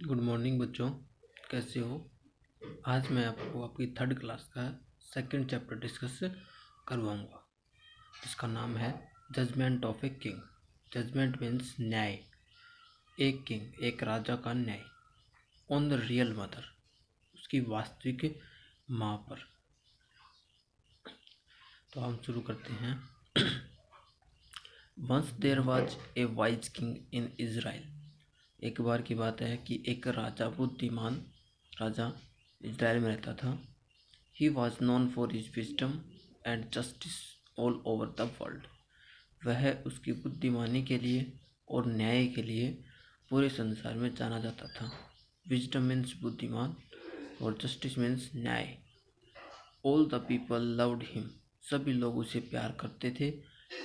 Good morning बच्चों, कैसे हो। आज मैं आपको आपकी थर्ड क्लास का सेकंड चैप्टर डिस्कस करवाऊंगा। इसका नाम है judgement of a king. Judgement means न्याय। एक किंग, एक राजा का न्याय। ऑन द रियल मदर, उसकी वास्तविक माँ पर। तो हम शुरू करते हैं। Once there was a wise king in Israel. एक बार की बात है कि एक राजा, बुद्धिमान राजा इज़राइल में रहता था। He was known for his wisdom and justice all over the world. वह उसकी बुद्धिमानी के लिए और न्याय के लिए पूरे संसार में जाना जाता था। विजडम मीन्स बुद्धिमान और जस्टिस मीन्स न्याय। All the people loved him. सभी लोग उसे प्यार करते थे।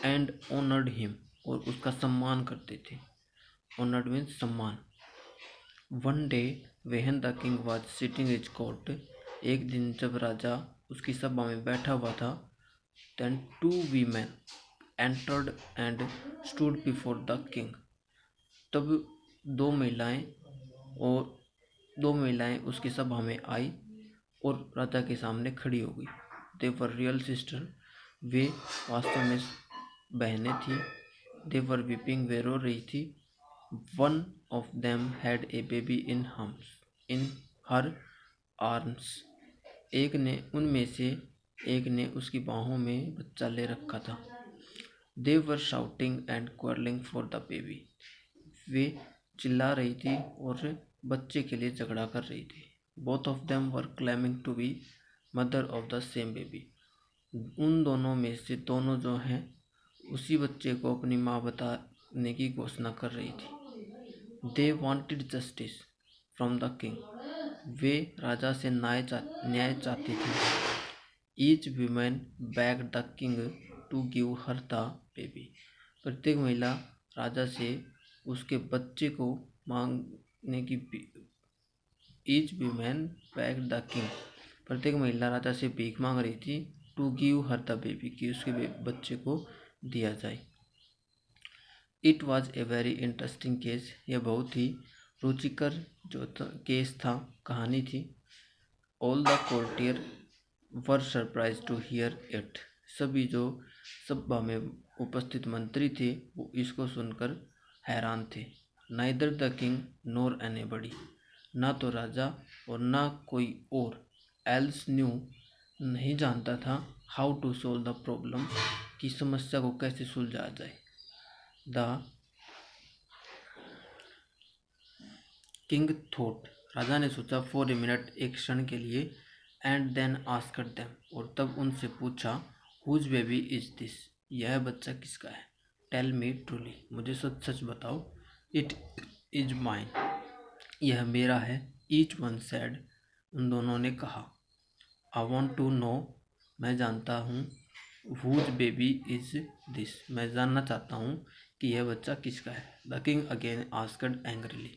एंड ऑनर्ड हिम, और उसका सम्मान करते थे। ऑनर्ड मीन्स सम्मान। One day when the king was sitting is court. एक दिन जब राजा उसकी सभा में बैठा हुआ था। Then two women entered and stood before the king. तब दो महिलाएं उसकी सभा में आई और राजा के सामने खड़ी हो गई। दे वर रियल सिस्टर। वे वास्तव में बहनें थी। दे वर वीपिंग, वे रो रही थी। One of them had a baby in her arms. उनमें से एक ने उसकी बाहों में बच्चा ले रखा था। They were shouting and quarreling for the baby. वे चिल्ला रही थी और बच्चे के लिए झगड़ा कर रही थी। Both of them were claiming to be mother of the same baby. उन दोनों में से दोनों जो हैं उसी बच्चे को अपनी माँ बताने की घोषणा कर रही थी। They wanted justice from the king. वे राजा से न्याय चाहती थी। Each woman begged the king to give her the baby. प्रत्येक महिला राजा से उसके बच्चे को मांगने की Each woman begged the king. प्रत्येक महिला राजा से भीख मांग रही थी। To give her the baby, कि उसके बच्चे को दिया जाए। It was a very interesting case. यह बहुत ही रुचिकर केस था, कहानी थी। All the courtier were surprise to hear it. सभी जो सभा में उपस्थित मंत्री थे वो इसको सुनकर हैरान थे। Neither the king NOR anybody. ना तो राजा और ना कोई और एल्स न्यू, नहीं जानता था। How to solve the problem, कि समस्या को कैसे सुलझाया जाए। द किंग थॉट, राजा ने सोचा। फॉर ए मिनट, एक क्षण के लिए। एंड देन आस्क्ड देम, और तब उनसे पूछा। हुज बेबी इज दिस, यह बच्चा किसका है। टेल मी ट्रूली, मुझे सच सच बताओ। इट इज माइन, यह मेरा है। ईच वन सेड, उन दोनों ने कहा। आई वॉन्ट टू नो, मैं जानता हूँ। हुज बेबी इज दिस, मैं जानना चाहता हूँ कि यह बच्चा किसका है। The king again asked angrily,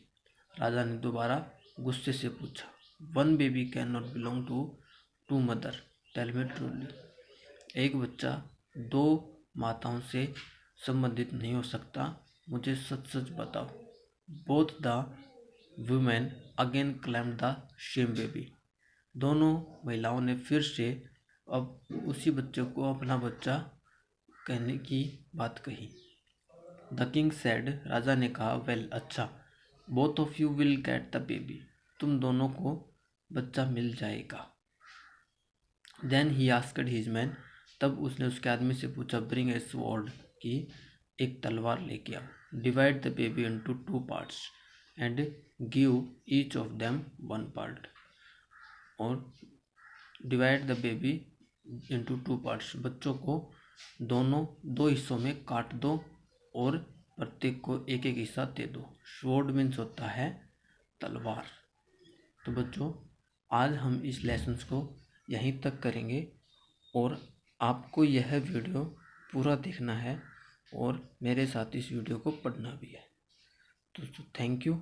राजा ने दोबारा गुस्से से पूछा। One baby can not belong to two mother, tell me truly. एक बच्चा दो माताओं से संबंधित नहीं हो सकता, मुझे सच सच बताओ। Both the women again claimed the same baby. दोनों महिलाओं ने फिर से अब उसी बच्चे को अपना बच्चा कहने की बात कही। द किंग सेड, राजा ने कहा। वेल, अच्छा। Both of you will get the baby, तुम दोनों को बच्चा मिल जाएगा। Then he asked his man, तब उसने उसके आदमी से पूछा। ब्रिंग ए स्वॉर्ड, कि एक तलवार लेके आओ। Divide the baby into two parts and give each of them one part. और divide the baby into two parts, बच्चों को दो हिस्सों में काट दो और प्रत्येक को एक एक हिस्सा दे दो। स्वॉर्ड मीन्स होता है तलवार। तो बच्चों, आज हम इस लेसन्स को यहीं तक करेंगे और आपको यह वीडियो पूरा देखना है और मेरे साथ इस वीडियो को पढ़ना भी है। तो थैंक यू।